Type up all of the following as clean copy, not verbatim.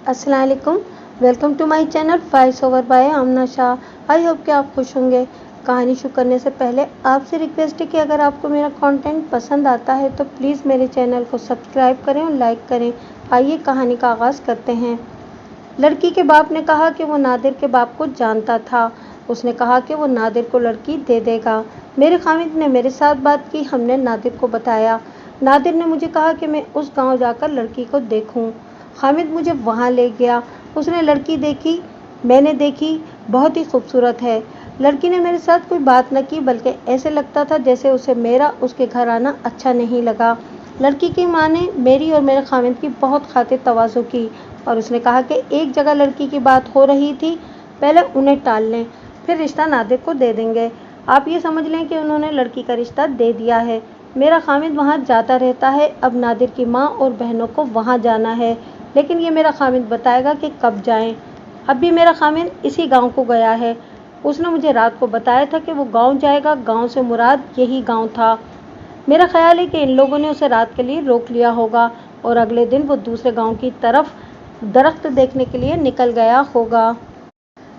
अस्सलाम वालेकुम। Welcome to my channel voice over by Amna Shah. I hope कि आप खुश होंगे। कहानी शुरू करने से पहले आपसे रिक्वेस्ट है कि अगर आपको मेरा कंटेंट पसंद आता है तो प्लीज़ मेरे चैनल को सब्सक्राइब करें और लाइक करें। आइए कहानी का आगाज़ करते हैं। लड़की के बाप ने कहा कि वो नादिर के बाप को जानता था। उसने कहा कि वो नादिर को लड़की दे देगा। मेरे खामिद ने मेरे साथ बात की। हमने नादिर को बताया। नादिर ने मुझे कहा कि मैं उस गांव जाकर लड़की को देखूं। हामिद मुझे वहां ले गया। उसने लड़की देखी, मैंने देखी, बहुत ही खूबसूरत है। लड़की ने मेरे साथ कोई बात न की, बल्कि ऐसे लगता था जैसे उसे मेरा उसके घर आना अच्छा नहीं लगा। लड़की की माँ ने मेरी और मेरे खामिद की बहुत खातिर तवाज़ो की और उसने कहा कि एक जगह लड़की की बात हो रही थी, पहले उन्हें टाल लें, फिर रिश्ता नादिर को दे देंगे। आप ये समझ लें कि उन्होंने लड़की का रिश्ता दे दिया है। मेरा खामिद वहाँ जाता रहता है। अब नादिर की माँ और बहनों को वहाँ जाना है, लेकिन ये मेरा खामिद बताएगा कि कब जाएं। अब भी मेरा खामिद इसी गांव को गया है। उसने मुझे रात को बताया था कि वो गांव जाएगा। गांव से मुराद यही गांव था। मेरा ख्याल है कि इन लोगों ने उसे रात के लिए रोक लिया होगा और अगले दिन वो दूसरे गांव की तरफ दरख्त देखने के लिए निकल गया होगा।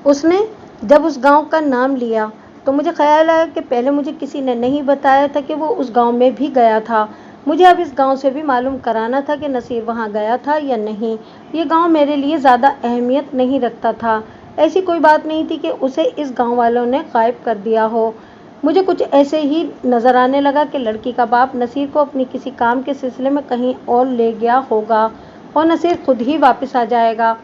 उसने जब उस गांव का नाम लिया तो मुझे ख्याल आया कि पहले मुझे किसी ने नहीं बताया था कि वो उस गांव में भी गया था। मुझे अब इस गांव से भी मालूम कराना था कि नसीर वहां गया था या नहीं। ये गांव मेरे लिए ज़्यादा अहमियत नहीं रखता था। ऐसी कोई बात नहीं थी कि उसे इस गांव वालों ने गायब कर दिया हो। मुझे कुछ ऐसे ही नज़र आने लगा कि लड़की का बाप नसीर को अपनी किसी काम के सिलसिले में कहीं और ले गया होगा और नसीर खुद ही वापस आ जाएगा।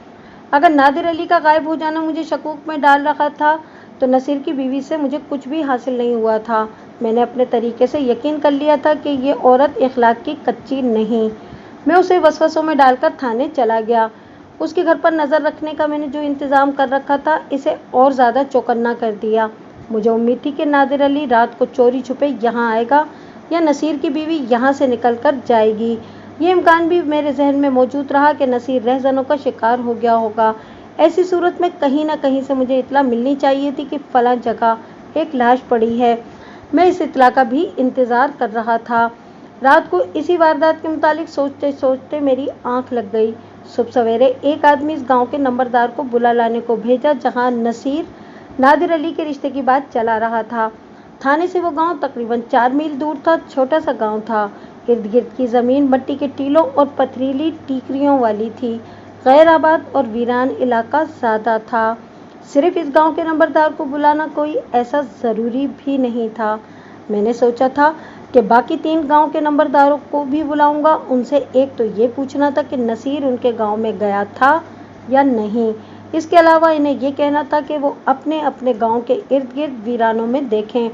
अगर नादिर अली का गायब हो जाना मुझे शकूक में डाल रखा था तो नसीर की बीवी से मुझे कुछ भी हासिल नहीं हुआ था। मैंने अपने तरीके से यकीन कर लिया था कि ये औरत इखलाक की कच्ची नहीं। मैं उसे वसवसों में डालकर थाने चला गया। उसके घर पर नज़र रखने का मैंने जो इंतज़ाम कर रखा था, इसे और ज़्यादा चौकन्ना कर दिया। मुझे उम्मीद थी कि नादिर अली रात को चोरी छुपे यहाँ आएगा या नसीर की बीवी यहाँ से निकल कर जाएगी। ये इम्कान भी मेरे जहन में मौजूद रहा कि नसीर रहज़नों का शिकार हो गया होगा। ऐसी सूरत में कहीं ना कहीं से मुझे इत्तला मिलनी चाहिए थी कि फलां जगह एक लाश पड़ी है। मैं इस इत्तला का भी इंतज़ार कर रहा था। रात को इसी वारदात के मुतालिक सोचते सोचते मेरी आंख लग गई। सुबह सवेरे एक आदमी इस गांव के नंबरदार को बुला लाने को भेजा, जहां नसीर नादिर अली के रिश्ते की बात चला रहा था। थाने से वो गांव तकरीबन 4 मील दूर था। छोटा सा गांव था। इर्द गिर्द की ज़मीन मट्टी के टीलों और पथरीली टीकरियों वाली थी। गैर आबाद और वीरान इलाका ज़्यादा था। सिर्फ इस गांव के नंबरदार को बुलाना कोई ऐसा ज़रूरी भी नहीं था। मैंने सोचा था कि बाकी 3 गांव के नंबरदारों को भी बुलाऊंगा। उनसे एक तो ये पूछना था कि नसीर उनके गांव में गया था या नहीं। इसके अलावा इन्हें यह कहना था कि वो अपने अपने गांव के इर्द गिर्द वीरानों में देखें,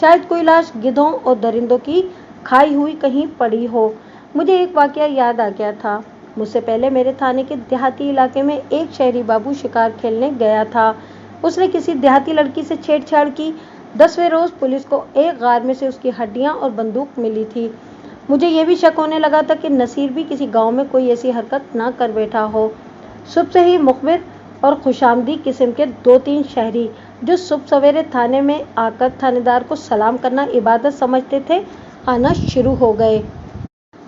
शायद कोई लाश गिद्धों और दरिंदों की खाई हुई कहीं पड़ी हो। मुझे एक वाकया याद आ गया था। मुझसे पहले मेरे थाने के देहाती इलाके में एक शहरी बाबू शिकार खेलने गया था। उसने किसी देहाती लड़की से छेड़छाड़ की। 10वें रोज़ पुलिस को एक गार में से उसकी हड्डियां और बंदूक मिली थी। मुझे ये भी शक होने लगा था कि नसीर भी किसी गांव में कोई ऐसी हरकत ना कर बैठा हो। सुबह से ही मुखबिर और खुशामदी किस्म के 2-3 शहरी, जो सुबह सवेरे थाने में आकर थानेदार को सलाम करना इबादत समझते थे, आना शुरू हो गए।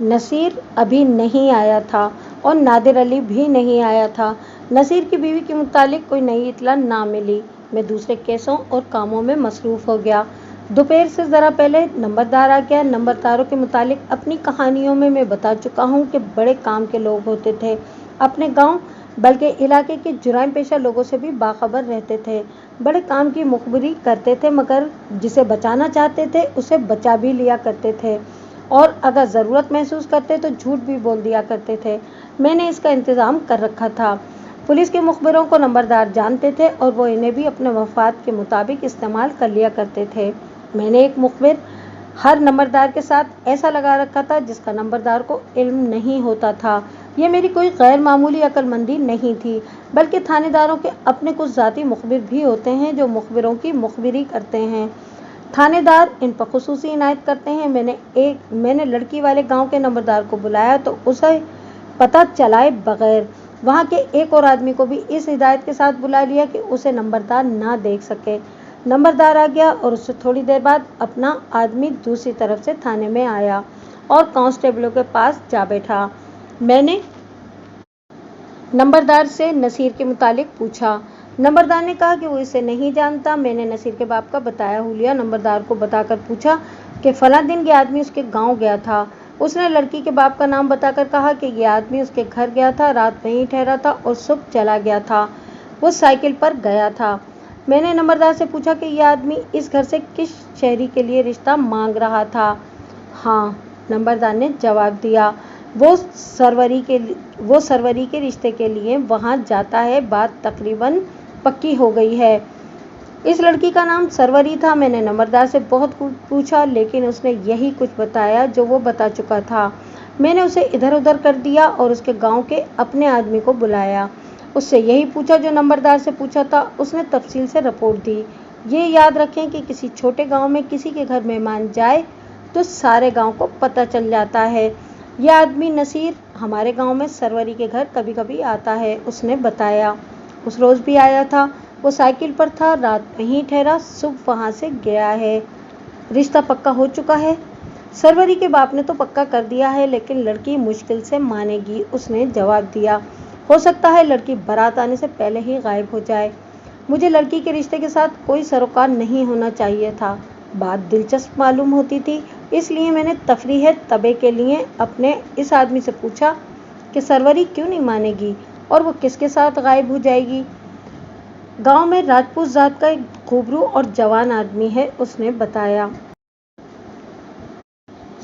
नसीर अभी नहीं आया था और नादिर अली भी नहीं आया था। नसीर की बीवी के मुतालिक कोई नई इत्तला ना मिली। मैं दूसरे केसों और कामों में मसरूफ़ हो गया। दोपहर से ज़रा पहले नंबरदार आ गया। नंबरदारों के मुतालिक अपनी कहानियों में मैं बता चुका हूँ कि बड़े काम के लोग होते थे। अपने गांव बल्कि इलाके के जुराइम पेशा लोगों से भी बाखबर रहते थे। बड़े काम की मुखबिरी करते थे, मगर जिसे बचाना चाहते थे उसे बचा भी लिया करते थे और अगर ज़रूरत महसूस करते तो झूठ भी बोल दिया करते थे। मैंने इसका इंतज़ाम कर रखा था। पुलिस के मुखबिरों को नंबरदार जानते थे और वो इन्हें भी अपने मफाद के मुताबिक इस्तेमाल कर लिया करते थे। मैंने एक मुखबिर हर नंबरदार के साथ ऐसा लगा रखा था जिसका नंबरदार को इल्म नहीं होता था। ये मेरी कोई गैर मामूली अक्लमंदी नहीं थी, बल्कि थानेदारों के अपने कुछ ज़ाती मुखबिर भी होते हैं जो मुखबिरों की मुखबिरी करते हैं। थानेदार इन पर खुसूसी इनायत करते हैं। मैंने लड़की वाले गांव के नंबरदार को बुलाया तो उसे पता चलाए बगैर वहां के एक और आदमी को भी इस हिदायत के साथ बुला लिया कि उसे नंबरदार ना देख सके। नंबरदार आ गया और उससे थोड़ी देर बाद अपना आदमी दूसरी तरफ से थाने में आया और कांस्टेबलों के पास जा बैठा। नंबरदार से नसीर के मुतालिक पूछा। नंबरदार ने कहा कि वो इसे नहीं जानता। मैंने नसीर के बाप का बताया हुलिया नंबरदार को बताकर पूछा कि फलां दिन ये आदमी उसके गांव गया था। उसने लड़की के बाप का नाम बताकर कहा कि ये आदमी उसके घर गया था, रात वहीं ठहरा था और सुबह चला गया था। वो साइकिल पर गया था। मैंने नंबरदार से पूछा कि यह आदमी इस घर से किस शहरी के लिए रिश्ता मांग रहा था। हाँ, नंबरदार ने जवाब दिया, वो सरवरी के रिश्ते के लिए वहाँ जाता है। बात तकरीबन पक्की हो गई है। इस लड़की का नाम सरवरी था। मैंने नंबरदार से बहुत कुछ पूछा, लेकिन उसने यही कुछ बताया जो वो बता चुका था। मैंने उसे इधर उधर कर दिया और उसके गांव के अपने आदमी को बुलाया। उससे यही पूछा जो नंबरदार से पूछा था। उसने तफसील से रिपोर्ट दी। ये याद रखें कि किसी छोटे गांव में किसी के घर मेहमान जाए तो सारे गांव को पता चल जाता है। यह आदमी नसीर हमारे गांव में सरवरी के घर कभी कभी आता है, उसने बताया। उस रोज़ भी आया था। वो साइकिल पर था, रात वहीं ठहरा, सुबह वहाँ से गया है। रिश्ता पक्का हो चुका है। सरवरी के बाप ने तो पक्का कर दिया है, लेकिन लड़की मुश्किल से मानेगी, उसने जवाब दिया। हो सकता है लड़की बारात आने से पहले ही गायब हो जाए। मुझे लड़की के रिश्ते के साथ कोई सरोकार नहीं होना चाहिए था। बात दिलचस्प मालूम होती थी, इसलिए मैंने तफरीह तबे के लिए अपने इस आदमी से पूछा कि सरवरी क्यों नहीं मानेगी और वो किसके साथ गायब हो जाएगी। गांव में राजपूत जात का एक खूबरू और जवान आदमी है, उसने बताया।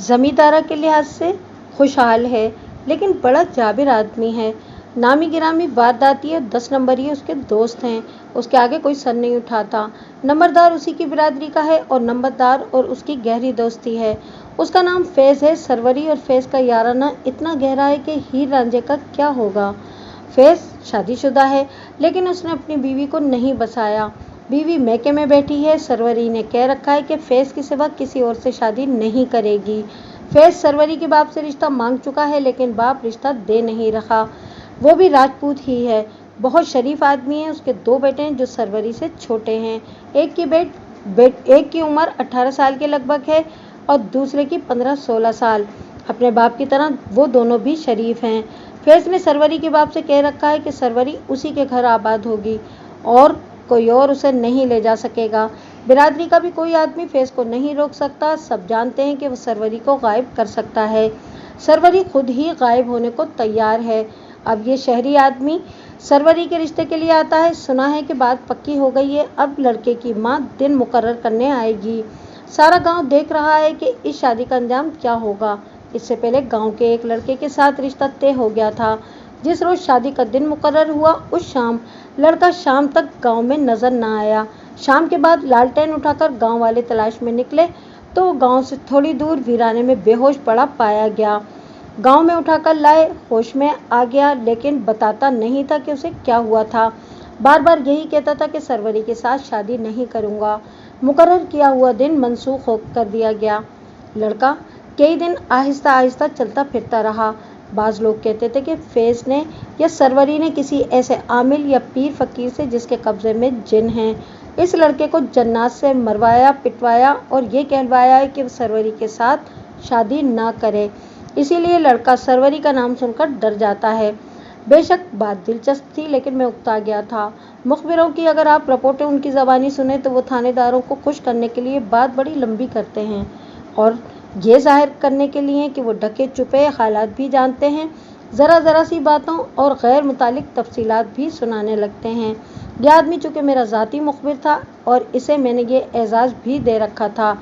जमींदारा के लिहाज से खुशहाल है, लेकिन बड़ा जाबिर आदमी है। नामी गिरामी वारदाती और 10 नंबरी उसके दोस्त हैं। उसके आगे कोई सर नहीं उठाता। नंबरदार उसी की बिरादरी का है और नंबरदार और उसकी गहरी दोस्ती है। उसका नाम फैज़ है। सरवरी और फैज़ का याराना इतना गहरा है कि हीर रांझे का क्या होगा। फैज़ शादीशुदा है, लेकिन उसने अपनी बीवी को नहीं बसाया। बीवी मैके में बैठी है। सरवरी ने कह रखा है कि फैज़ के सिवा किसी और से शादी नहीं करेगी। फैज़ सरवरी के बाप से रिश्ता मांग चुका है, लेकिन बाप रिश्ता दे नहीं रखा। वो भी राजपूत ही है। बहुत शरीफ आदमी है। उसके 2 बेटे हैं जो सरवरी से छोटे हैं। एक की उम्र 18 साल के लगभग है और दूसरे की 15-16 साल। अपने बाप की तरह वो दोनों भी शरीफ हैं। फैज़ ने सरवरी के बाप से कह रखा है कि सरवरी उसी के घर आबाद होगी और कोई और उसे नहीं ले जा सकेगा। बिरादरी का भी कोई आदमी फैज़ को नहीं रोक सकता। सब जानते हैं कि वो सरवरी को गायब कर सकता है। सरवरी खुद ही गायब होने को तैयार है। अब ये शहरी आदमी सरवरी के रिश्ते के लिए आता है। सुना है कि बात पक्की हो गई है। अब लड़के की माँ दिन मुकर्रर करने आएगी। सारा गांव देख रहा है कि इस शादी का अंजाम क्या होगा। इससे पहले गांव के एक लड़के के साथ रिश्ता तय हो गया था। जिस रोज शादी का दिन मुकर्रर हुआ, उस शाम लड़का शाम तक गांव में नजर न आया। शाम के बाद लालटेन उठाकर गांव वाले तलाश में निकले तो गांव से थोड़ी दूर वीराने में बेहोश पड़ा पाया गया। गांव में उठाकर लाए, होश में आ गया, लेकिन बताता नहीं था कि उसे क्या हुआ था। बार बार यही कहता था कि सरवरी के साथ शादी नहीं करूंगा। मुकर्रर किया हुआ दिन मनसूख कर दिया गया। लड़का कई दिन आहिस्ता आहिस्ता चलता फिरता रहा। बाज़ लोग कहते थे कि फैज़ ने या सरवरी ने किसी ऐसे आमिल या पीर फकीर से जिसके कब्जे में जिन हैं, इस लड़के को जन्नात से मरवाया, पिटवाया और ये कहलवाया है कि वो सरवरी के साथ शादी ना करे। इसीलिए लड़का सरवरी का नाम सुनकर डर जाता है। बेशक बात दिलचस्प थी, लेकिन मैं उकता गया था। मुखबिरों की अगर आप रिपोर्टें उनकी ज़बानी सुने तो वो थानेदारों को खुश करने के लिए बात बड़ी लंबी करते हैं और ये जाहिर करने के लिए कि वो ढके छुपे हालात भी जानते हैं, ज़रा सी बातों और गैर मुतालिक तफसीलात भी सुनाने लगते हैं। यह आदमी चूँकि मेरा ज़ाती मुखबिर था और इसे मैंने ये एजाज़ भी दे रखा था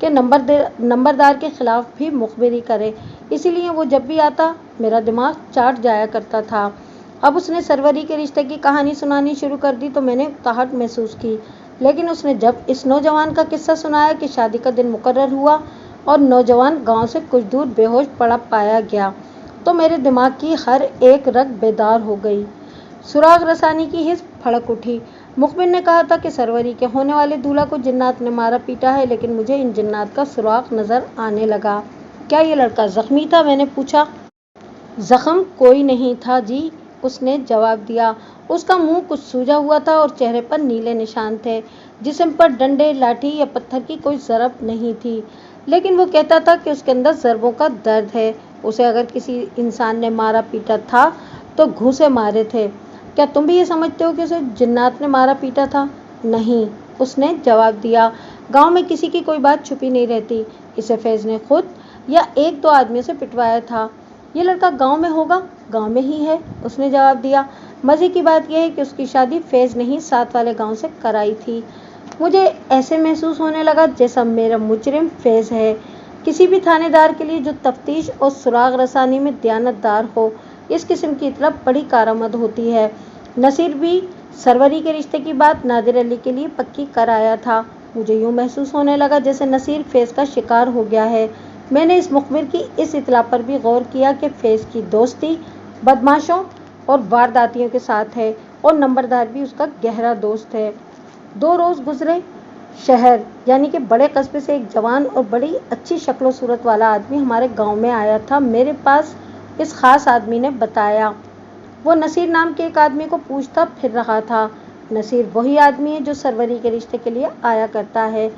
कि नंबरदार के ख़िलाफ़ भी मुखबिरी करे, इसीलिए वो जब भी आता मेरा दिमाग चाट जाया करता था। अब उसने सरवरी के रिश्ते की कहानी सुनानी शुरू कर दी तो मैंने उकताहट महसूस की, लेकिन उसने जब इस नौजवान का किस्सा सुनाया कि शादी का दिन मुकर्रर हुआ और नौजवान गांव से कुछ दूर बेहोश पड़ा पाया गया, तो मेरे दिमाग की हर एक रग बेदार हो गई। सुराग रसानी की हिस्स फड़क उठी। मुखबिर ने कहा था कि सरवरी के होने वाले दूल्हा को जिन्नात ने मारा पीटा है, लेकिन मुझे इन जिन्नात का सुराग नजर आने लगा। क्या ये लड़का जख्मी था? मैंने पूछा। जख्म कोई नहीं था जी, उसने जवाब दिया। उसका मुंह कुछ सूजा हुआ था और चेहरे पर नीले निशान थे। जिस्म पर डंडे, लाठी या पत्थर की कोई जरब नहीं थी, लेकिन वो कहता था कि उसके अंदर जरबों का दर्द है। उसे अगर किसी इंसान ने मारा पीटा था तो घूंसे मारे थे। क्या तुम भी ये समझते हो कि उसे जिन्नात ने मारा पीटा था? नहीं, उसने जवाब दिया। गांव में किसी की कोई बात छुपी नहीं रहती। इसे फैज ने खुद या एक दो आदमियों से पिटवाया था। ये लड़का गांव में होगा? गांव में ही है, उसने जवाब दिया। मजे की बात यह है कि उसकी शादी फैज ने ही साथ वाले गांव से कराई थी। मुझे ऐसे महसूस होने लगा जैसा मेरा मुजरिम फैज है। किसी भी थानेदार के लिए जो तफ्तीश और सुराग रसानी में दयानतदार हो, इस किस्म की इतना बड़ी कारामद होती है। नसीर भी सरवरी के रिश्ते की बात नादिर अली के लिए पक्की कर आया था। मुझे यूं महसूस होने लगा जैसे नसीर फैज का शिकार हो गया है। मैंने इस मुखबिर की इस इतला पर भी गौर किया कि फैज की दोस्ती बदमाशों और वारदातियों के साथ है और नंबरदार भी उसका गहरा दोस्त है। 2 रोज गुजरे। शहर यानी कि बड़े कस्बे से एक जवान और बड़ी अच्छी शक्ल सूरत वाला आदमी हमारे गांव में आया था। मेरे पास इस खास आदमी ने बताया। वो नसीर नाम के एक आदमी को पूछता फिर रहा था। नसीर वही आदमी है जो सरवरी के रिश्ते के लिए आया करता है।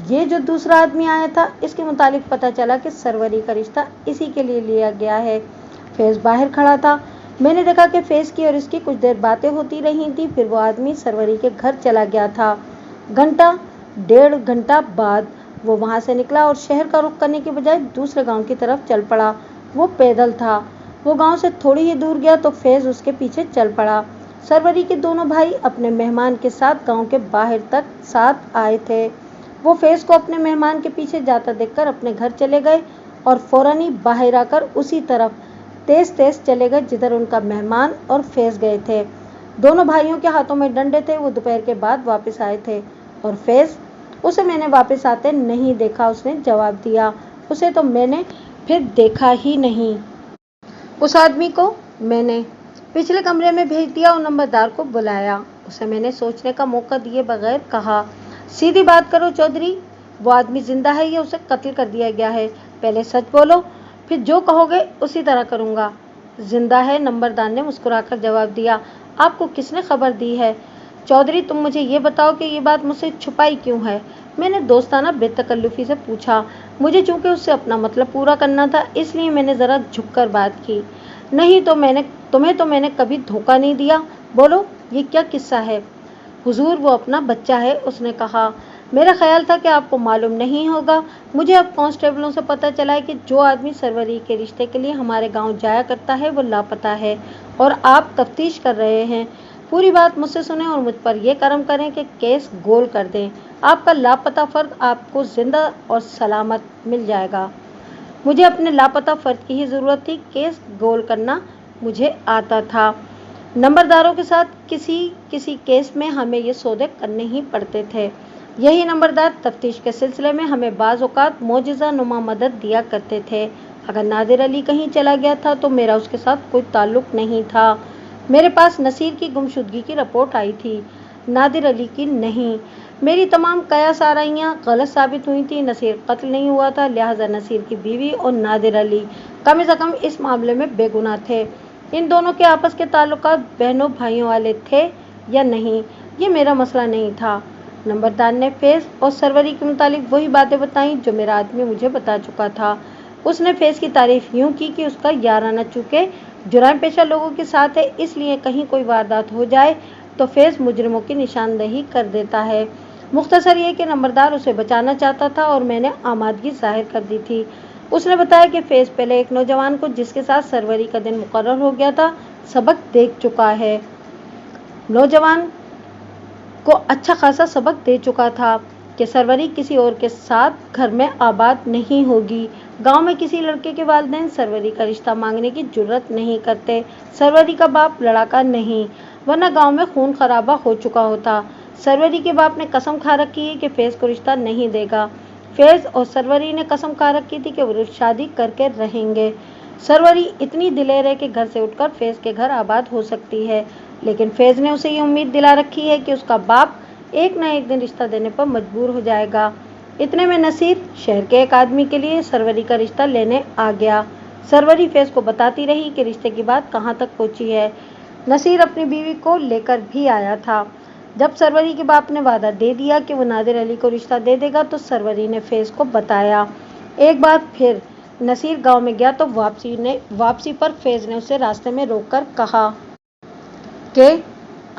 ये जो दूसरा आदमी आया था, इसके मुतालिक पता चला कि सरवरी का रिश्ता इसी के लिए लिया गया है। फैज बाहर खड़ा था। मैंने देखा कि फैज की और इसकी कुछ देर बातें होती रही थी। फिर वो आदमी सरवरी के घर चला गया था। घंटा 1.5 घंटा बाद वो वहां से निकला और शहर का रुख करने के बजाय दूसरे गांव की तरफ चल पड़ा। वो पैदल था। वो गांव से थोड़ी ही दूर गया तो फैज उसके पीछे चल पड़ा। सरवरी के दोनों भाई अपने मेहमान के साथ गांव के बाहर तक साथ आए थे। वो फैज को अपने मेहमान के पीछे जाता देखकर अपने घर चले गए और फौरन ही बाहर आकर उसी तरफ तेज तेज चले गए जिधर उनका मेहमान और फैज गए थे। दोनों भाइयों के हाथों में डंडे थे। वो दोपहर के बाद वापस आए थे। और फैज? उसे मैंने वापस आते नहीं देखा, उसने जवाब दिया। उसे तो मैंने फिर देखा ही नहीं। उस आदमी को मैंने पिछले कमरे में भेज दिया और नंबरदार को बुलाया। उसे मैंने सोचने का मौका दिए बगैर कहा, सीधी बात करो चौधरी, वो आदमी जिंदा है या उसे कत्ल कर दिया गया है? पहले सच बोलो, फिर जो कहोगे उसी तरह करूंगा। जिंदा है, नंबरदार ने मुस्कुराकर जवाब दिया। आपको किसने खबर दी है? चौधरी, तुम मुझे ये बताओ कि ये बात मुझसे छुपाई क्यों है? मैंने दोस्ताना बेतकल्लुफी से पूछा। मुझे चूंकि उससे अपना मतलब पूरा करना था, इसलिए मैंने जरा झुककर बात की। नहीं तो तुम्हें तो मैंने कभी धोखा नहीं दिया। बोलो, ये क्या किस्सा है? हुजूर, वो अपना बच्चा है, उसने कहा। मेरा ख्याल था कि आपको मालूम नहीं होगा। मुझे अब कांस्टेबलों से पता चला है कि जो आदमी सरवरी के रिश्ते के लिए हमारे गांव जाया करता है वो लापता है और आप तफ्तीश कर रहे हैं। पूरी बात मुझसे सुने और मुझ पर यह करम करें कि केस गोल कर दें। आपका लापता फर्द आपको जिंदा और सलामत मिल जाएगा। मुझे अपने लापता फर्द की ही ज़रूरत थी। केस गोल करना मुझे आता था। नंबरदारों के साथ किसी केस में हमें ये सौदे करने ही पड़ते थे। यही नंबरदार तफ्तीश के सिलसिले में हमें बाज़ औक़ात मोजिज़ा नुमा मदद दिया करते थे। अगर नादिर अली कहीं चला गया था तो मेरा उसके साथ कोई ताल्लुक़ नहीं था। मेरे पास नसीर की गुमशुदगी की रिपोर्ट आई थी, नादिर अली की नहीं। मेरी तमाम कयास आराइयाँ गलत साबित हुई थी। नसीर कत्ल नहीं हुआ था, लिहाजा नसीर की बीवी और नादिर अली कम से कम इस मामले में बेगुनाह थे। इन दोनों के आपस के ताल्लुकात बहनों भाइयों वाले थे या नहीं, ये मेरा मसला नहीं था। नंबरदार ने फैज और सरवरी के मुतालिक वही बातें बताईं जो मेरा आदमी मुझे बता चुका था। उसने फैज की तारीफ यूं की कि उसका याराना चूंकि जुराम पेशा लोगों के साथ है, इसलिए कहीं कोई वारदात हो जाए तो फैज मुजरिमों की निशानदेही कर देता है। मुख्तसर ये कि नंबरदार उसे बचाना चाहता था और मैंने आमादगी जाहिर कर दी थी। उसने बताया कि फैज पहले एक नौजवान को जिसके साथ सरवरी का दिन मुकर्रर हो गया था सबक दे चुका है। नौजवान को अच्छा खासा सबक दे चुका था कि सरवरी किसी और के साथ घर में आबाद नहीं होगी। गांव में किसी लड़के के वालिदैन सरवरी का रिश्ता मांगने की जुर्रत नहीं करते। सरवरी का बाप लड़ाका नहीं, वरना गांव में खून खराबा हो चुका होता। सरवरी के बाप ने कसम खा रखी है कि फैज को रिश्ता नहीं देगा। फैज और सरवरी ने कसम खा रखी थी कि वो शादी करके रहेंगे। सरवरी इतनी दिलेर है कि घर से उठकर फैज के घर आबाद हो सकती है, लेकिन फैज ने उसे ये उम्मीद दिला रखी है कि उसका बाप एक न एक दिन रिश्ता देने पर मजबूर हो जाएगा। इतने में नसीर शहर के एक आदमी के लिए सरवरी का रिश्ता लेने आ गया। सरवरी फैज को बताती रही कि रिश्ते की बात कहाँ तक पहुँची है। नसीर अपनी बीवी को लेकर भी आया था। जब सरवरी के बाप ने वादा दे दिया कि वो नादिर अली को रिश्ता दे देगा तो सरवरी ने फैज को बताया। एक बार फिर नसीर गांव में गया तो वापसी पर फैज ने उसे रास्ते में रोककर कहा कि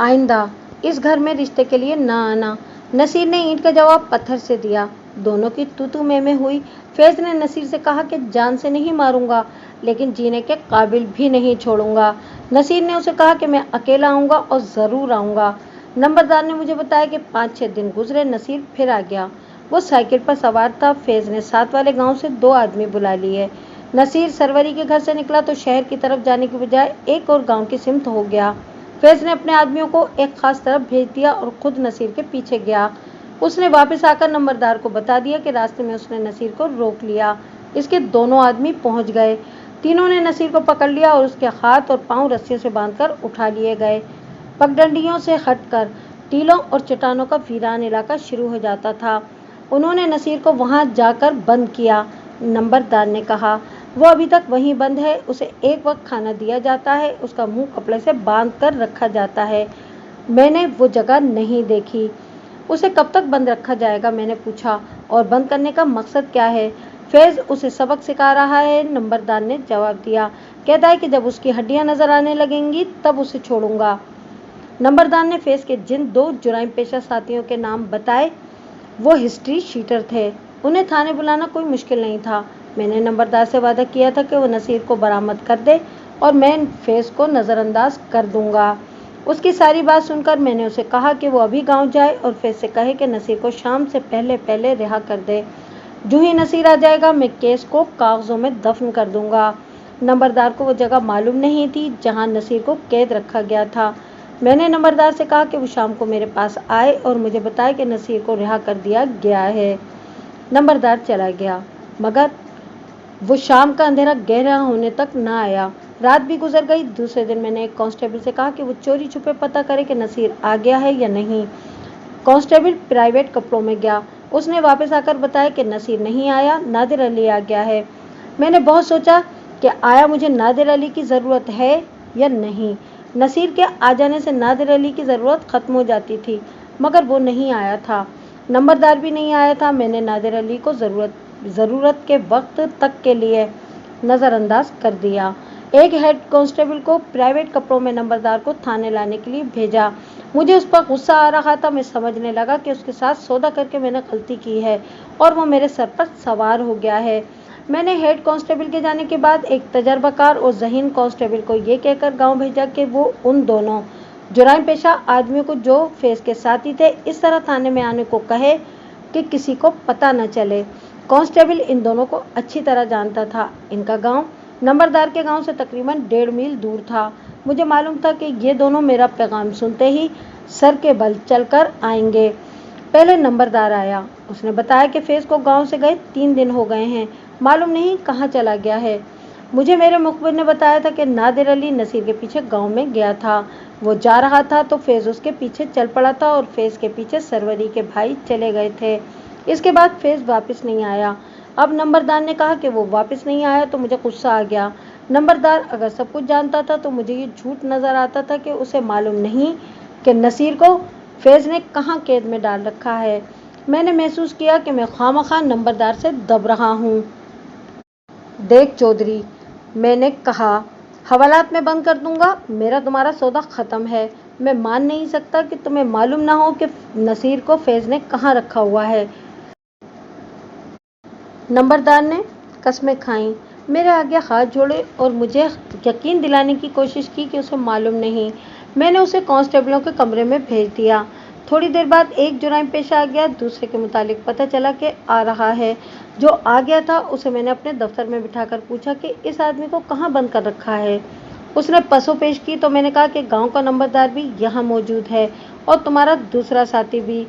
आइंदा इस घर में रिश्ते के लिए ना आना। नसीर ने ईंट का जवाब पत्थर से दिया। दोनों की तू मैं हुई। फैज ने नसीर से कहा कि जान से नहीं मारूंगा, लेकिन जीने के काबिल भी नहीं छोड़ूंगा। नसीर ने उसे कहा कि मैं अकेला आऊंगा और ज़रूर आऊंगा। नंबरदार ने मुझे बताया कि 5-6 दिन गुजरे, नसीर फिर आ गया। वो साइकिल पर सवार था। फैज ने साथ वाले गांव से 2 आदमी बुला लिए। नसीर सरवरी के घर से निकला तो शहर की तरफ जाने की बजाय एक और गांव की सिमत हो गया। फैज ने अपने आदमियों को एक खास तरफ भेज दिया और खुद नसीर के पीछे गया। उसने वापस आकर नंबरदार को बता दिया कि रास्ते में उसने नसीर को रोक लिया। इसके दोनों आदमी पहुंच गए। तीनों ने नसीर को पकड़ लिया और उसके हाथ और पांव रस्सियों से बांधकर उठा लिए गए। पगडंडियों से हटकर टीलों और चट्टानों का वीरान इलाका शुरू हो जाता था। उन्होंने नसीर को वहां जाकर बंद किया। नंबरदार ने कहा, वो अभी तक वहीं बंद है। उसे एक वक्त खाना दिया जाता है, उसका मुंह कपड़े से बांध कर रखा जाता है। मैंने वो जगह नहीं देखी। उसे कब तक बंद रखा जाएगा, मैंने पूछा, और बंद करने का मकसद क्या है? फैज उसे सबक सिखा रहा है, नंबरदार ने जवाब दिया। कहता है कि जब उसकी हड्डियां नजर आने लगेंगी तब उसे छोड़ूंगा। नंबरदार ने फैज के जिन 2 जुराइम पेशा साथियों के नाम बताए, वो हिस्ट्री शीटर थे। उन्हें थाने बुलाना कोई मुश्किल नहीं था। मैंने नंबरदार से वादा किया था कि वो नसीर को बरामद कर दे और मैं फैज को नज़रअंदाज कर दूंगा। उसकी सारी बात सुनकर मैंने उसे कहा कि वो अभी गांव जाए और फैज से कहे कि नसीर को शाम से पहले रिहा कर दे। जो ही नसीर आ जाएगा मैं केस को कागजों में दफन कर दूंगा। नंबरदार को वो जगह मालूम नहीं थी जहां नसीर को कैद रखा गया था। मैंने नंबरदार से कहा कि वो शाम को मेरे पास आए और मुझे बताए कि नसीर को रिहा कर दिया गया है। नंबरदार चला गया, मगर वो शाम का अंधेरा गहरा होने तक न आया। रात भी गुजर गई। दूसरे दिन मैंने एक कांस्टेबल से कहा कि वो चोरी छुपे पता करे कि नसीर आ गया है या नहीं। कांस्टेबल प्राइवेट कपड़ों में गया। उसने वापस आकर बताया कि नसीर नहीं आया, नादिर अली आ गया है। मैंने बहुत सोचा कि आया मुझे नादिर अली की ज़रूरत है या नहीं। नसीर के आ जाने से नादिर अली की ज़रूरत ख़त्म हो जाती थी, मगर वो नहीं आया था। नंबरदार भी नहीं आया था। मैंने नादिर अली को ज़रूरत के वक्त तक के लिए नज़रअंदाज कर दिया। एक हेड कांस्टेबल को प्राइवेट कपड़ों में नंबरदार को थाने लाने के लिए भेजा। मुझे उस पर गुस्सा आ रहा था। मैं समझने लगा कि उसके साथ सौदा करके मैंने गलती की है और वो मेरे सर पर सवार हो गया है। मैंने हेड कांस्टेबल के जाने के बाद एक तजर्बाकार और ज़हीन कांस्टेबल को ये कहकर गांव भेजा कि वो उन दोनों जुराइम पेशा आदमियों को, जो फैज के साथी थे, इस तरह थाने में आने को कहे कि किसी को पता न चले। कांस्टेबल इन दोनों को अच्छी तरह जानता था। इनका गांव नंबरदार के गांव से तकरीबन 1.5 मील दूर था। मुझे मालूम था कि ये दोनों मेरा पैगाम सुनते ही सर के बल चलकर आएंगे। पहले नंबरदार आया। उसने बताया कि फैज को गांव से गए 3 दिन हो गए हैं, मालूम नहीं कहाँ चला गया है। मुझे मेरे मुखबिर ने बताया था कि नादिर अली नसीर के पीछे गांव में गया था। वो जा रहा था तो फैज उसके पीछे चल पड़ा था और फैज के पीछे सरवरी के भाई चले गए थे। इसके बाद फैज वापस नहीं आया। अब नंबरदार ने कहा कि वो वापस नहीं आया तो मुझे गुस्सा आ गया। नंबरदार अगर सब कुछ जानता था तो मुझे ये झूठ नज़र आता था कि उसे मालूम नहीं कि नसीर को फैज ने कहाँ कैद में डाल रखा है। मैंने महसूस किया कि मैं खामखा नंबरदार से दब रहा हूँ। देख चौधरी, मैंने कहा, हवालात में बंद कर दूंगा। मेरा तुम्हारा सौदा ख़त्म है। मैं मान नहीं सकता कि तुम्हें मालूम ना हो कि नसीर को फैज ने कहाँ रखा हुआ है। नंबरदार ने कस्में खाईं, मेरे आगे हाथ जोड़े और मुझे यकीन दिलाने की कोशिश की कि उसे मालूम नहीं। मैंने उसे कांस्टेबलों के कमरे में भेज दिया। थोड़ी देर बाद एक जुराइम पेशा आ गया। दूसरे के मुतालिक पता चला कि आ रहा है। जो आ गया था उसे मैंने अपने दफ्तर में बिठाकर पूछा कि इस आदमी को कहाँ बंद कर रखा है। उसने पसो पेश की तो मैंने कहा कि गांव का नंबरदार भी यहाँ मौजूद है और तुम्हारा दूसरा साथी भी।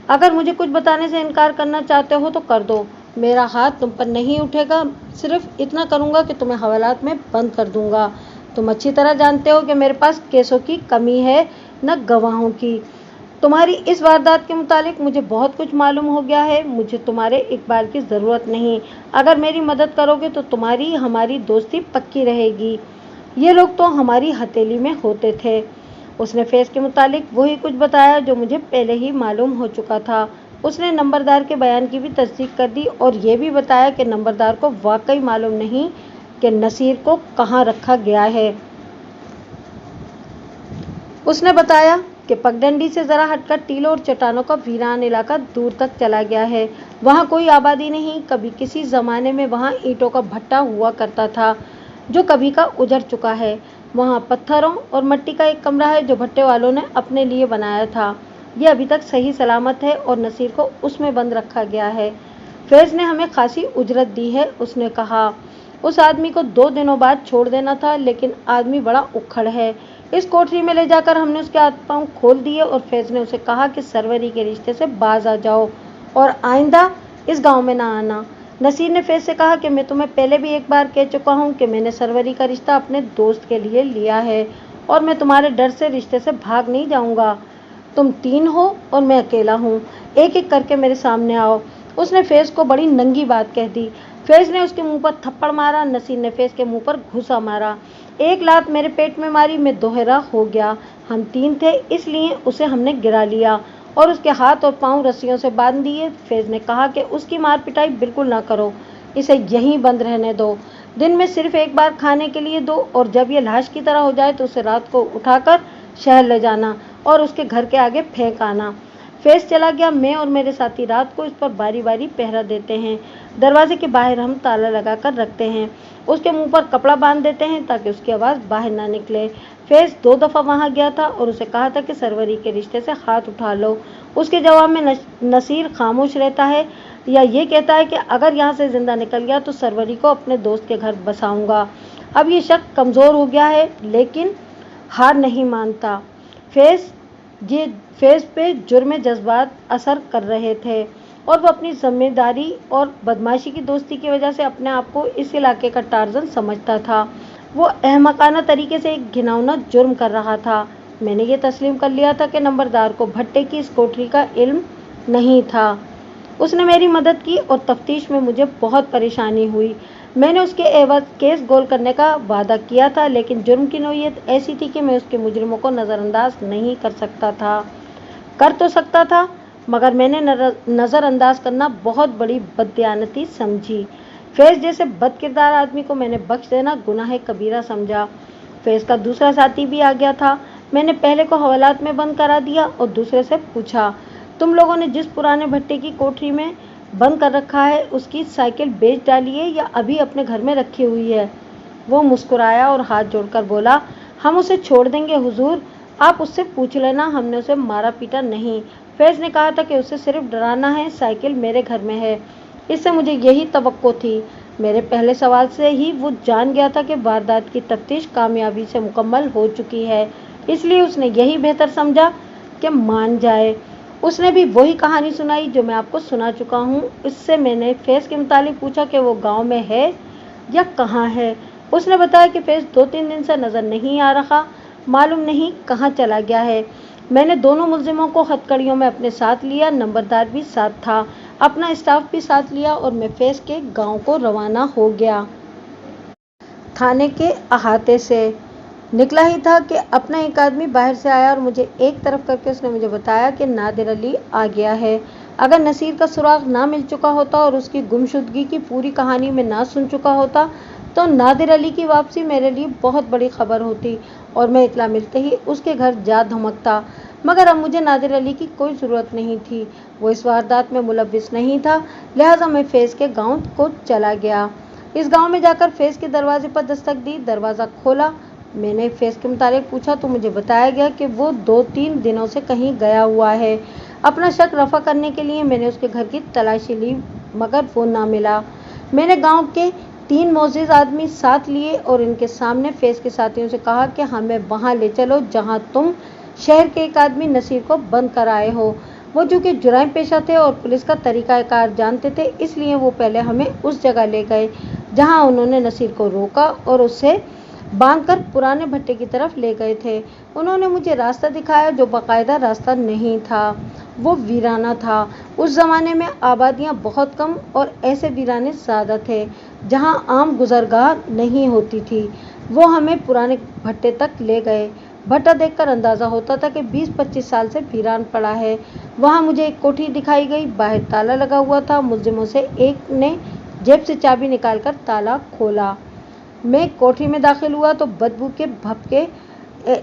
अगर मुझे कुछ बताने से इनकार करना चाहते हो तो कर दो। मेरा हाथ तुम पर नहीं उठेगा। सिर्फ इतना करूँगा कि तुम्हें हवालात में बंद कर दूंगा। तुम अच्छी तरह जानते हो कि मेरे पास केसों की कमी है, न गवाहों की। तुम्हारी इस वारदात के मुतालिक मुझे बहुत कुछ मालूम हो गया है। मुझे तुम्हारे इकबाल की ज़रूरत नहीं। अगर मेरी मदद करोगे तो तुम्हारी हमारी दोस्ती पक्की रहेगी। ये लोग तो हमारी हथेली में होते थे। उसने फैज के मुतालिक वही कुछ बताया जो मुझे पहले ही मालूम हो चुका था। उसने नंबरदार के बयान की भी तस्दीक कर दी और ये भी बताया कि नंबरदार को वाकई मालूम नहीं कि नसीर को कहाँ रखा गया है। उसने बताया कि पगडंडी से जरा हटकर टीलों और चट्टानों का वीरान इलाका दूर तक चला गया है। वहाँ कोई आबादी नहीं। कभी किसी जमाने में वहाँ ईंटों का भट्टा हुआ करता था जो कभी का उजड़ चुका है। वहाँ पत्थरों और मिट्टी का एक कमरा है जो भट्टे वालों ने अपने लिए बनाया था। यह अभी तक सही सलामत है और नसीर को उसमें बंद रखा गया है। फैज ने हमें खासी उजरत दी है। उसने कहा उस आदमी को 2 दिनों बाद छोड़ देना था, लेकिन आदमी बड़ा उखड़ है। इस कोठरी में ले जाकर हमने उसके हाथ पांव खोल दिए और फैज ने उसे कहा कि सरवरी के रिश्ते से बाज आ जाओ और आइंदा इस गांव में ना आना। नसीर ने फैज से कहा कि मैं तुम्हें पहले भी एक बार कह चुका हूं कि मैंने सरवरी का रिश्ता अपने दोस्त के लिए लिया है और मैं तुम्हारे डर से रिश्ते से भाग नहीं जाऊंगा। तुम 3 हो और मैं अकेला हूँ। एक एक करके मेरे सामने आओ। उसने फैज को बड़ी नंगी बात कह दी। फैज ने उसके मुंह पर थप्पड़ मारा। नसीर ने फैज के मुंह पर घूंसा मारा। एक लात मेरे पेट में मारी। मैं दोहरा हो गया। हम 3 थे, इसलिए उसे हमने गिरा लिया और उसके हाथ और पांव रस्सियों से बांध दिए। फैज ने कहा कि उसकी मार पिटाई बिल्कुल ना करो, इसे यहीं बंद रहने दो। दिन में सिर्फ एक बार खाने के लिए दो और जब ये लाश की तरह हो जाए तो उसे रात को उठाकर शहर ले जाना और उसके घर के आगे फेंक आना। फैज चला गया। मैं और मेरे साथी रात को इस पर बारी बारी पहरा देते हैं। दरवाजे के बाहर हम ताला लगाकर रखते हैं। उसके मुंह पर कपड़ा बांध देते हैं ताकि उसकी आवाज़ बाहर ना निकले। फैज 2 दफ़ा वहाँ गया था और उसे कहा था कि सरवरी के रिश्ते से हाथ उठा लो। उसके जवाब में नसीर खामोश रहता है या ये कहता है कि अगर यहाँ से जिंदा निकल गया तो सरवरी को अपने दोस्त के घर बसाऊंगा। अब ये शक कमज़ोर हो गया है, लेकिन हार नहीं मानता। फैज पे जुर्म जज्बात असर कर रहे थे और वो अपनी जिम्मेदारी और बदमाशी की दोस्ती की वजह से अपने आप को इस इलाके का टार्जन समझता था। वो अहमकाना तरीके से एक घिनौना जुर्म कर रहा था। मैंने ये तस्लीम कर लिया था कि नंबरदार को भट्टे की इस कोठरी का इल्म नहीं था। उसने मेरी मदद की और तफ्तीश में मुझे बहुत परेशानी हुई। मैंने उसके एवज केस गोल करने का वादा किया था, लेकिन जुर्म की नौयत ऐसी थी कि मैं उसके मुजरिमों को नज़रअंदाज नहीं कर सकता था। कर तो सकता था, मगर मैंने नज़रअंदाज करना बहुत बड़ी बददियानती समझी। फैज जैसे बदकिरदार आदमी को मैंने बख्श देना गुनाह कबीरा समझा। फैज का दूसरा साथी भी आ गया था। मैंने पहले को हवालात में बंद करा दिया और दूसरे से पूछा, तुम लोगों ने जिस पुराने भट्टे की कोठरी में बंद कर रखा है उसकी साइकिल बेच डाली है या अभी अपने घर में रखी हुई है? वो मुस्कुराया और हाथ जोड़कर बोला, हम उसे छोड़ देंगे हुजूर, आप उससे पूछ लेना, हमने उसे मारा पीटा नहीं। फैज ने कहा था कि उसे सिर्फ डराना है। साइकिल मेरे घर में है। इससे मुझे यही तवक्को थी। मेरे पहले सवाल से ही वो जान गया था कि वारदात की तफ्तीश कामयाबी से मुकम्मल हो चुकी है, इसलिए उसने यही बेहतर समझा कि मान जाए। उसने भी वही कहानी सुनाई जो मैं आपको सुना चुका हूँ। इससे मैंने फैज के मुतालिक पूछा कि वो गाँव में है या कहाँ है। उसने बताया कि फैज 2-3 दिन से नज़र नहीं आ रहा, मालूम नहीं कहाँ चला गया है। मैंने दोनों मुलजिमों को हथकड़ियों में अपने साथ लिया। नंबरदार भी साथ था, अपना स्टाफ भी साथ लिया और मैं फैज के गांव को रवाना हो गया। थाने के अहाते से निकला ही था कि अपना एक आदमी बाहर से आया और मुझे एक तरफ करके उसने मुझे बताया कि नादिर अली आ गया है। अगर नसीर का सुराग ना मिल चुका होता और उसकी गुमशुदगी की पूरी कहानी में ना सुन चुका होता तो नादिर अली की वापसी मेरे लिए बहुत बड़ी खबर होती और मैं इतला मिलते ही उसके घर जा धमकता। मगर अब मुझे नादिर अली की कोई ज़रूरत नहीं थी। वो इस वारदात में मुलव्विस नहीं था, लिहाजा मैं फैज के गांव को चला गया। इस गांव में जाकर फैज के दरवाजे पर दस्तक दी। दरवाज़ा खोला। मैंने फैज के मुतालिक पूछा तो मुझे बताया गया कि वो 2-3 दिनों से कहीं गया हुआ है। अपना शक रफा करने के लिए मैंने उसके घर की तलाशी ली, मगर वो ना मिला। मैंने गांव के 3 मोअज़्ज़िज़ आदमी साथ लिए और इनके सामने फैज के साथियों से कहा कि हमें वहाँ ले चलो जहाँ तुम शहर के एक आदमी नसीर को बंद कर आए हो। वो चूँकि जुराइम पेशा थे और पुलिस का तरीक़ाकार जानते थे, इसलिए वो पहले हमें उस जगह ले गए जहाँ उन्होंने नसीर को रोका और उसे बांधकर पुराने भट्टे की तरफ ले गए थे। उन्होंने मुझे रास्ता दिखाया जो बाकायदा रास्ता नहीं था, वो वीराना था। उस ज़माने में आबादियाँ बहुत कम और ऐसे वीराने ज़्यादा थे जहाँ आम गुज़रगाह नहीं होती थी। वो हमें पुराने भट्टे तक ले गए। भट्टा देखकर अंदाजा होता था कि 20-25 साल से वीरान पड़ा है। वहां मुझे एक कोठरी दिखाई गई। बाहर ताला लगा हुआ था। मुलजिमों से एक ने जेब से चाबी निकालकर ताला खोला। मैं कोठरी में दाखिल हुआ तो बदबू के भपके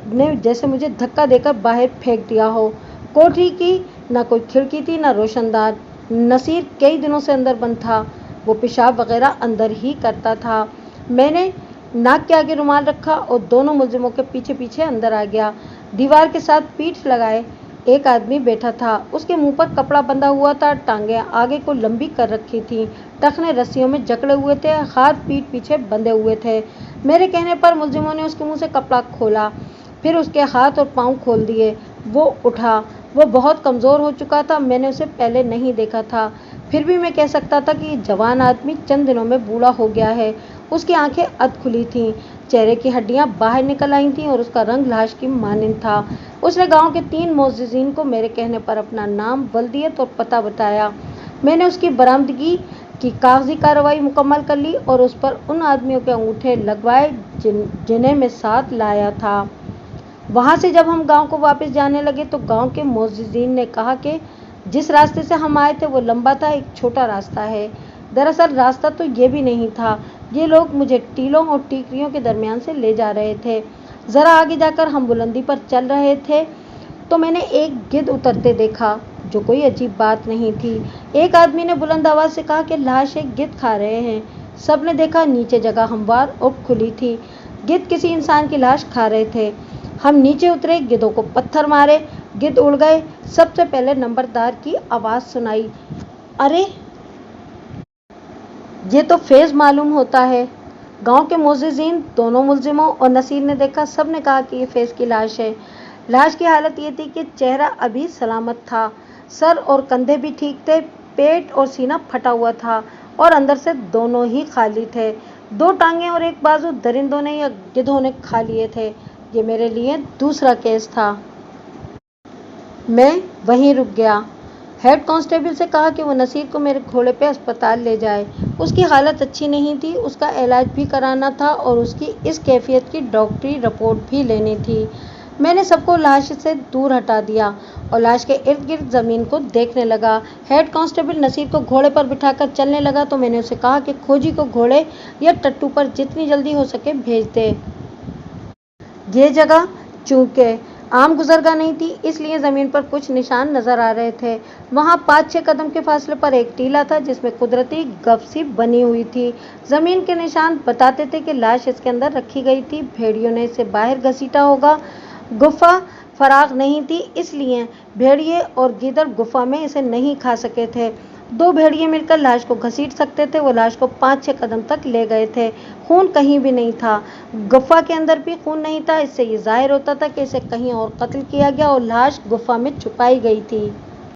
ने जैसे मुझे धक्का देकर बाहर फेंक दिया हो। कोठरी की ना कोई खिड़की थी ना रोशनदान। नसीर कई दिनों से अंदर बंद था। वो पेशाब वगैरह अंदर ही करता था। मैंने नाक के आगे रुमाल रखा और दोनों मुलजिमों के पीछे पीछे अंदर आ गया। दीवार के साथ पीठ लगाए एक आदमी बैठा था। उसके मुंह पर कपड़ा बंधा हुआ था। टांगे आगे को लंबी कर रखी थी। टखने रस्सियों में जकड़े हुए थे। हाथ पीठ पीछे बंधे हुए थे। मेरे कहने पर मुलजिमों ने उसके मुंह से कपड़ा खोला, फिर उसके हाथ और पांव खोल दिए। वो उठा। वो बहुत कमज़ोर हो चुका था। मैंने उसे पहले नहीं देखा था, फिर भी मैं कह सकता था कि जवान आदमी चंद दिनों में बूढ़ा हो गया है। उसकी आंखें अध खुली थीं, चेहरे की हड्डियां बाहर निकल आई थीं और उसका रंग लाश की मानिंद था। उसने गांव के 3 मोअज़्ज़िज़ीन को मेरे कहने पर अपना नाम, वल्दियत और पता बताया। मैंने उसकी बरामदगी की कागजी कार्रवाई मुकम्मल कर ली और उस पर उन आदमियों के अंगूठे लगवाए जिन्हें मैं साथ लाया था। वहां से जब हम गांव को वापस जाने लगे तो गांव के मोअज़्ज़िज़ीन ने कहा कि जिस रास्ते से हम आए थे वो लंबा था, एक छोटा रास्ता है। दरअसल रास्ता तो ये भी नहीं था। ये लोग मुझे टीलों और टीकरियों के दरमियान से ले जा रहे थे। ज़रा आगे जाकर हम बुलंदी पर चल रहे थे तो मैंने एक गिद्ध उतरते देखा, जो कोई अजीब बात नहीं थी। एक आदमी ने बुलंद आवाज़ से कहा कि लाश एक गिद्ध खा रहे हैं। सबने देखा, नीचे जगह हमवार और खुली थी। गिद्ध किसी इंसान की लाश खा रहे थे। हम नीचे उतरे, गिद्धों को पत्थर मारे, गिद्ध उड़ गए। सबसे पहले नंबरदार की आवाज़ सुनाई, अरे ये तो फैज़ मालूम होता है। गांव के मोअज़्ज़िज़ीन, दोनों मुलजिमों और नसीर ने देखा। सब ने कहा कि ये फैज़ की लाश है। लाश की हालत ये थी कि चेहरा अभी सलामत था, सर और कंधे भी ठीक थे, पेट और सीना फटा हुआ था और अंदर से दोनों ही खाली थे। 2 टांगें और एक बाजू दरिंदों ने या गिद्धों ने खा लिए थे। ये मेरे लिए दूसरा केस था। मैं वहीं रुक गया। हेड कांस्टेबल से कहा कि वो नसीर को मेरे घोड़े पे अस्पताल ले जाए। उसकी हालत अच्छी नहीं थी, उसका इलाज भी कराना था और उसकी इस कैफियत की डॉक्टरी रिपोर्ट भी लेनी थी। मैंने सबको लाश से दूर हटा दिया और लाश के इर्द गिर्द ज़मीन को देखने लगा। हेड कांस्टेबल नसीर को घोड़े पर बिठाकर चलने लगा तो मैंने उसे कहा कि खोजी को घोड़े या टट्टू पर जितनी जल्दी हो सके भेज दे। ये जगह चूंकि आम गुजरगाह नहीं थी, इसलिए ज़मीन पर कुछ निशान नजर आ रहे थे। वहां 5-6 कदम के फासले पर एक टीला था जिसमें कुदरती गफसी बनी हुई थी। ज़मीन के निशान बताते थे कि लाश इसके अंदर रखी गई थी। भेड़ियों ने इसे बाहर घसीटा होगा। गुफा फराग नहीं थी, इसलिए भेड़िए और गीदड़ गुफा में इसे नहीं खा सके थे। 2 भेड़िए मिलकर लाश को घसीट सकते थे। वो लाश को 5-6 कदम तक ले गए थे। खून कहीं भी नहीं था। गुफा के अंदर भी खून नहीं था। इससे ये जाहिर होता था कि इसे कहीं और कत्ल किया गया और लाश गुफा में छुपाई गई थी।